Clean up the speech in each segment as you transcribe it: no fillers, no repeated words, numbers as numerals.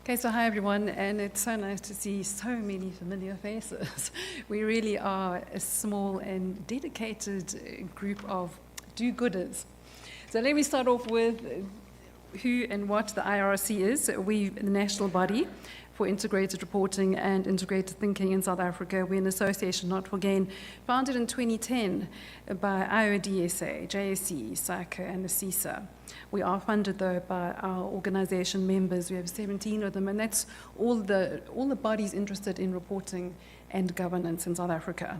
Okay, so hi everyone, and it's so nice to see so many familiar faces. We really are a small and dedicated group of do-gooders. So let me start off with who and what the IRC is. We're the national body for integrated reporting and integrated thinking in South Africa. We're an association, not for gain, founded in 2010 by IODSA, JSE, SAICA, and the CISA. We are funded, though, by our organization members. We have 17 of them, and that's all the bodies interested in reporting and governance in South Africa.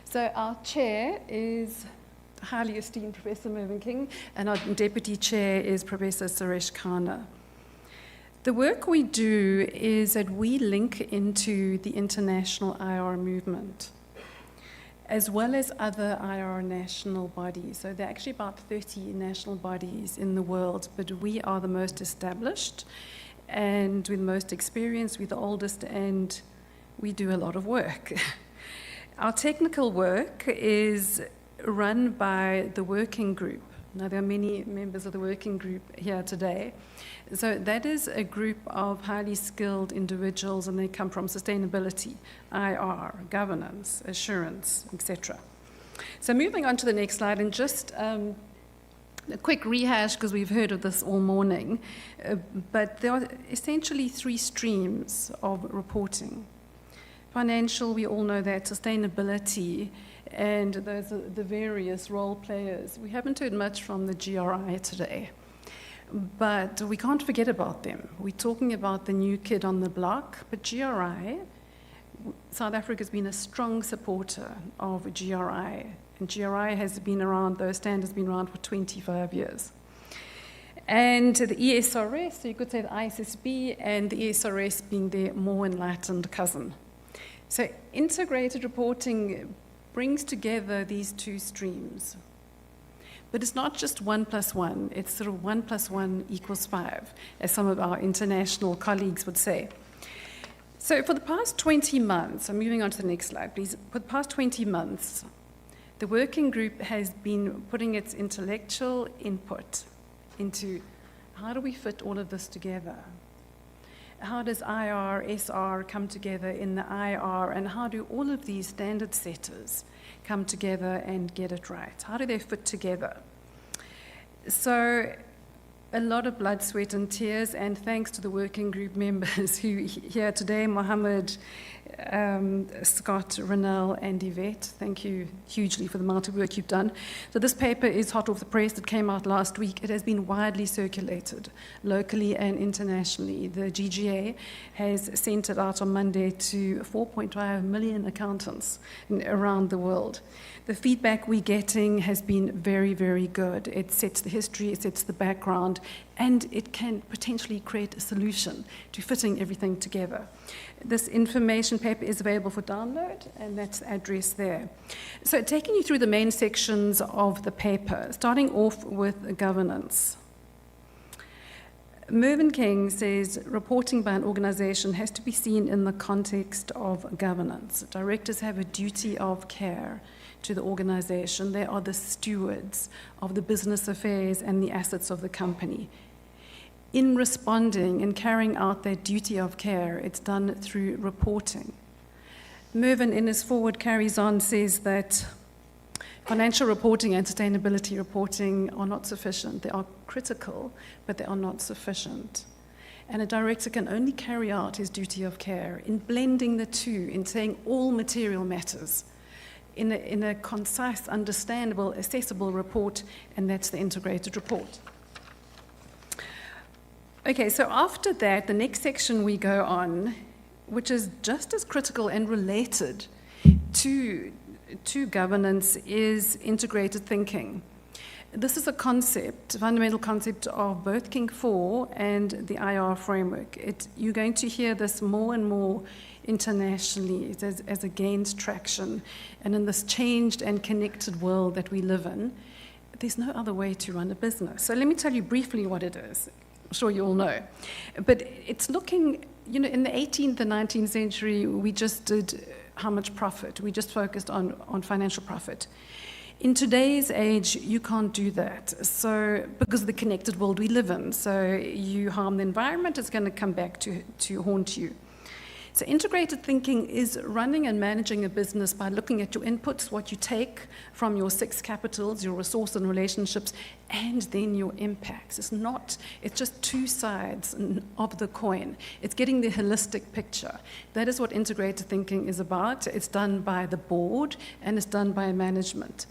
So our chair is highly esteemed Professor Mervyn King, and our deputy chair is Professor Suresh Khanna. The work we do is that we link into the international IR movement, as well as other IR national bodies. So there are actually about 30 national bodies in the world, but we are the most established, and we're the most experienced, we're the oldest, and we do a lot of work. Our technical work is run by the working group. Now, there are many members of the working group here today. So that is a group of highly skilled individuals, and they come from sustainability, IR, governance, assurance, etc. So moving on to the next slide, and just a quick rehash, because we've heard of this all morning, but there are essentially three streams of reporting. Financial, we all know that, sustainability, and those are the various role players. We haven't heard much from the GRI today, but we can't forget about them. We're talking about the new kid on the block, but GRI, South Africa has been a strong supporter of GRI, and GRI has been around, those standards have been around for 25 years. And the ESRS, so you could say the ISSB, and the ESRS being their more enlightened cousin. So integrated reporting brings together these two streams. But it's not just 1 + 1, it's sort of 1 + 1 = 5, as some of our international colleagues would say. So for the past 20 months, I'm moving on to the next slide, please. For the past 20 months, the working group has been putting its intellectual input into how do we fit all of this together? How does IR, SR come together in the IR, and how do all of these standard setters come together and get it right? How do they fit together? So a lot of blood, sweat, and tears, and thanks to the working group members who here today, Mohammed, Scott, Renelle, and Yvette. Thank you hugely for the amount of work you've done. So this paper is hot off the press. It came out last week. It has been widely circulated, locally and internationally. The GGA has sent it out on Monday to 4.5 million accountants around the world. The feedback we're getting has been very, very good. It sets the history, it sets the background, and it can potentially create a solution to fitting everything together. This information paper is available for download, and that's the address there. So taking you through the main sections of the paper, starting off with governance. Mervyn King says reporting by an organization has to be seen in the context of governance. Directors have a duty of care to the organization. They are the stewards of the business affairs and the assets of the company. In responding and carrying out their duty of care, it's done through reporting. Mervyn, in his forward, carries on, says that financial reporting and sustainability reporting are not sufficient. They are critical, but they are not sufficient. And a director can only carry out his duty of care in blending the two, in saying all material matters, in a concise, understandable, accessible report, and that's the integrated report. Okay, so after that, the next section we go on, which is just as critical and related to governance, is integrated thinking. This is a concept, a fundamental concept of both King IV and the IR framework. You're going to hear this more and more internationally as it gains traction. And in this changed and connected world that we live in, there's no other way to run a business. So let me tell you briefly what it is. I'm sure you all know. But it's looking, in the 18th and 19th century, we just did how much profit. We just focused on financial profit. In today's age, you can't do that. So, because of the connected world we live in, so you harm the environment, it's going to come back to haunt you. So integrated thinking is running and managing a business by looking at your inputs, what you take from your 6 capitals, your resource and relationships, and then your impacts. It's just 2 sides of the coin. It's getting the holistic picture. That is what integrated thinking is about. It's done by the board and it's done by management.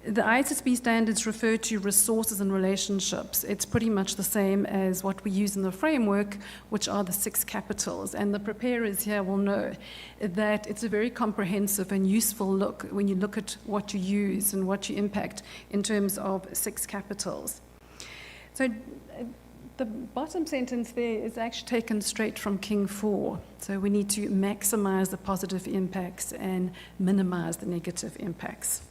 The ISSB standards refer to resources and relationships. It's pretty much the same as what we use in the framework, which are the 6 capitals. And the preparers here will know that it's a very comprehensive and useful look when you look at what you use and what you impact in terms of 6 capitals. So the bottom sentence there is actually taken straight from King 4. So we need to maximize the positive impacts and minimize the negative impacts.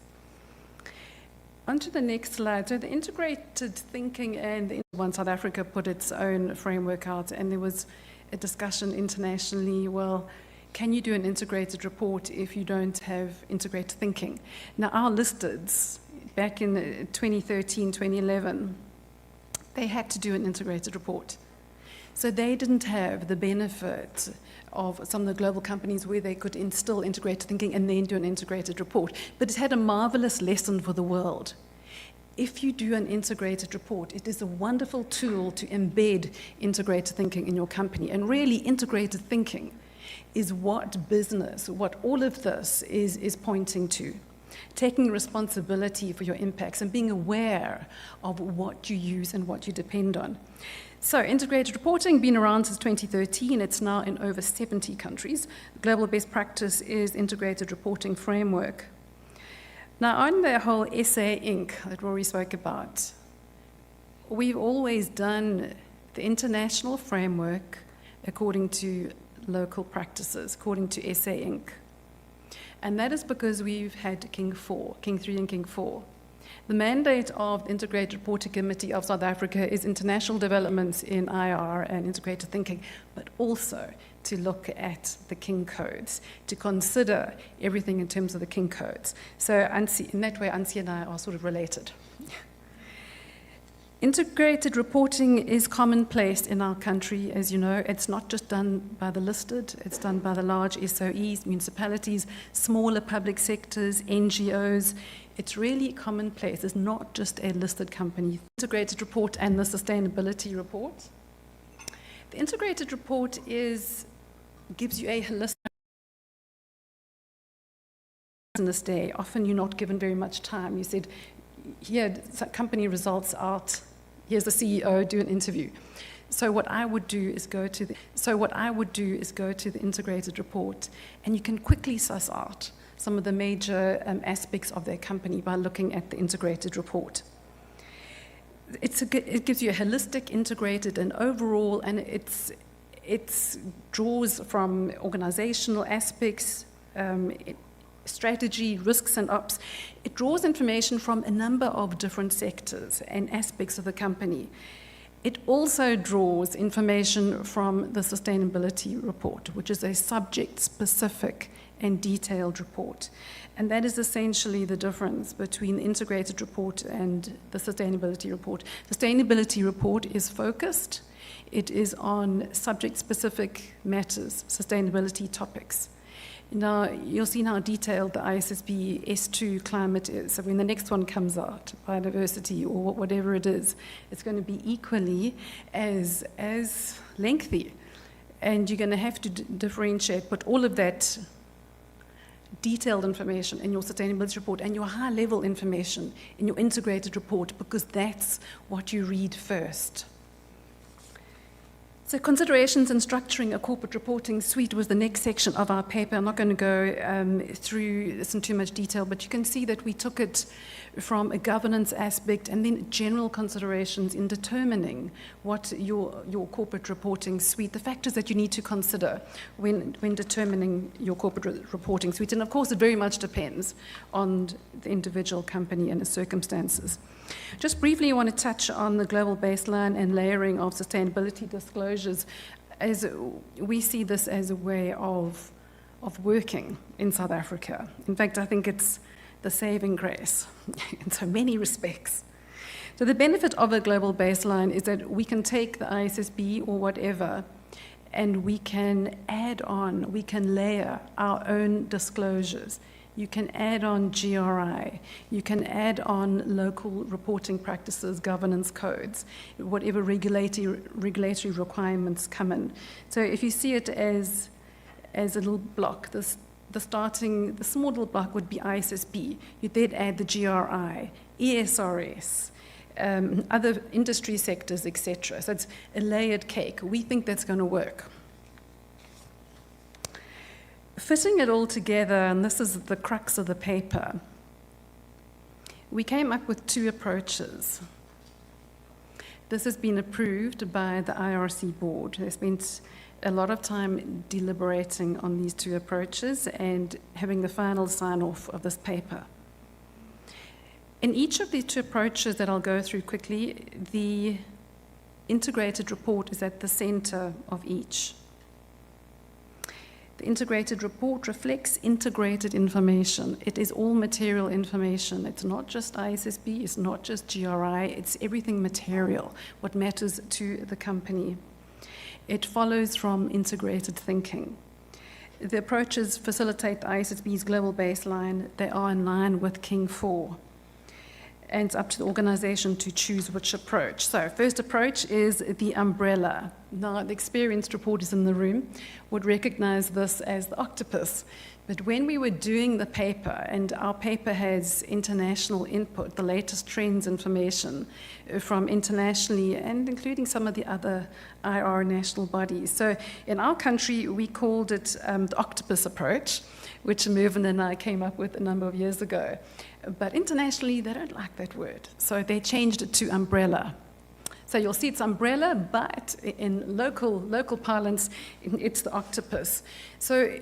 On to the next slide. So the integrated thinking, and South Africa put its own framework out, and there was a discussion internationally, well, can you do an integrated report if you don't have integrated thinking? Now, our listeds, back in 2013, 2011, they had to do an integrated report. So they didn't have the benefit of some of the global companies where they could instill integrated thinking and then do an integrated report. But it had a marvelous lesson for the world. If you do an integrated report, it is a wonderful tool to embed integrated thinking in your company. And really, integrated thinking is what all of this is pointing to. Taking responsibility for your impacts and being aware of what you use and what you depend on. So integrated reporting, been around since 2013. It's now in over 70 countries. Global best practice is integrated reporting framework. Now, on the whole SA Inc. that Rory spoke about, we've always done the international framework according to local practices, according to SA Inc. And that is because we've had King 4, King 3 and King 4. The mandate of the Integrated Reporting Committee of South Africa is international developments in IR and integrated thinking, but also to look at the King codes, to consider everything in terms of the King codes. So in that way, Ansi and I are sort of related. Integrated reporting is commonplace in our country, as you know. It's not just done by the listed, it's done by the large SOEs, municipalities, smaller public sectors, NGOs. It's really commonplace. It's not just a listed company. Integrated report and the sustainability report. The integrated report gives you a holistic business day. Often you're not given very much time. You said, here, company results out. Here's the CEO, do an interview. So what I would do is go to the integrated report, and you can quickly suss out some of the major aspects of their company by looking at the integrated report. It gives you a holistic, integrated, and overall, and it draws from organizational aspects, strategy, risks and ops. It draws information from a number of different sectors and aspects of the company. It also draws information from the sustainability report, which is a subject-specific and detailed report. And that is essentially the difference between the integrated report and the sustainability report. Sustainability report is focused. It is on subject-specific matters, sustainability topics. Now, you'll see how detailed the ISSB S2 climate is. So when the next one comes out, biodiversity or whatever it is, it's going to be equally as lengthy. And you're going to have to differentiate, put all of that detailed information in your sustainability report and your high-level information in your integrated report, because that's what you read first. So considerations in structuring a corporate reporting suite was the next section of our paper. I'm not going to go through this in too much detail, but you can see that we took it from a governance aspect and then general considerations in determining what your corporate reporting suite, the factors that you need to consider when determining your corporate reporting suite. And of course, it very much depends on the individual company and its circumstances. Just briefly, I want to touch on the global baseline and layering of sustainability disclosures, as we see this as a way of working in South Africa. In fact, I think it's the saving grace in so many respects. So the benefit of a global baseline is that we can take the ISSB or whatever, and we can add on, we can layer our own disclosures. You can add on GRI, you can add on local reporting practices, governance codes, whatever regulatory requirements come in. So if you see it as a little block, the small little block would be ISSB. You then add the GRI, ESRS, other industry sectors, etc. So it's a layered cake. We think that's going to work. Fitting it all together, and this is the crux of the paper, we came up with two approaches. This has been approved by the IRC board. They spent a lot of time deliberating on these two approaches and having the final sign-off of this paper. In each of these two approaches that I'll go through quickly, the integrated report is at the center of each. The integrated report reflects integrated information. It is all material information. It's not just ISSB, it's not just GRI, it's everything material, what matters to the company. It follows from integrated thinking. The approaches facilitate the ISSB's global baseline. They are in line with King IV. And it's up to the organization to choose which approach. So first approach is the umbrella. Now, the experienced reporters in the room would recognize this as the octopus. But when we were doing the paper, and our paper has international input, the latest trends information from internationally and including some of the other IR national bodies. So in our country, we called it the octopus approach, which Mervyn and I came up with a number of years ago. But internationally, they don't like that word. So they changed it to umbrella. So you'll see it's umbrella, but in local parlance, it's the octopus. So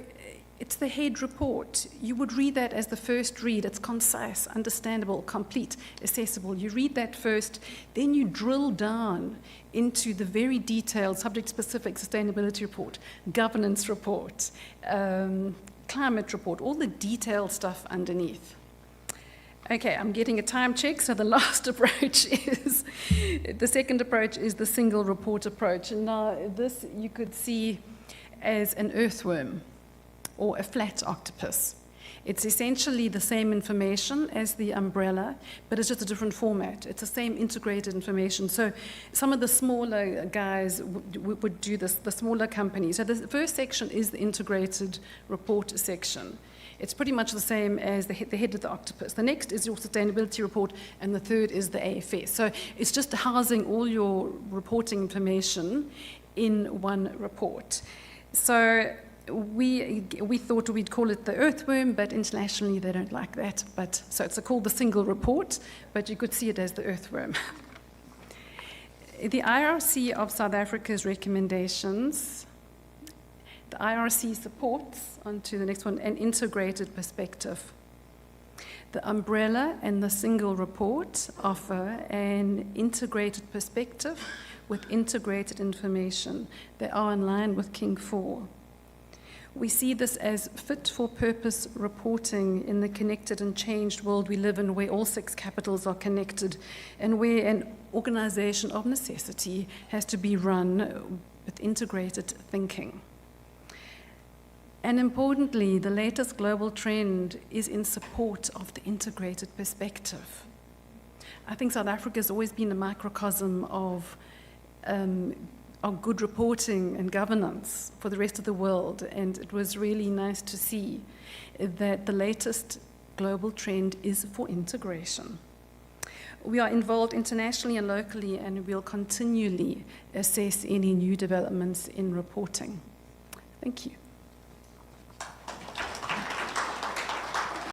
it's the head report. You would read that as the first read. It's concise, understandable, complete, accessible. You read that first, then you drill down into the very detailed subject-specific sustainability report, governance report, climate report, all the detailed stuff underneath. Okay, I'm getting a time check, so the last approach is, the second approach is the single report approach. And now this you could see as an earthworm or a flat octopus. It's essentially the same information as the umbrella, but it's just a different format. It's the same integrated information. So some of the smaller guys would do this, the smaller companies. So the first section is the integrated report section. It's pretty much the same as the head of the octopus. The next is your sustainability report, and the third is the AFS. So it's just housing all your reporting information in one report. So we thought we'd call it the earthworm, but internationally they don't like that. So it's called the single report, but you could see it as the earthworm. The IRC of South Africa's recommendations, the IRC supports, onto the next one, an integrated perspective. The umbrella and the single report offer an integrated perspective with integrated information. They are in line with King IV. We see this as fit-for-purpose reporting in the connected and changed world we live in, where all 6 capitals are connected and where an organization of necessity has to be run with integrated thinking. And importantly, the latest global trend is in support of the integrated perspective. I think South Africa has always been a microcosm of good reporting and governance for the rest of the world, and it was really nice to see that the latest global trend is for integration. We are involved internationally and locally, and we'll continually assess any new developments in reporting. Thank you.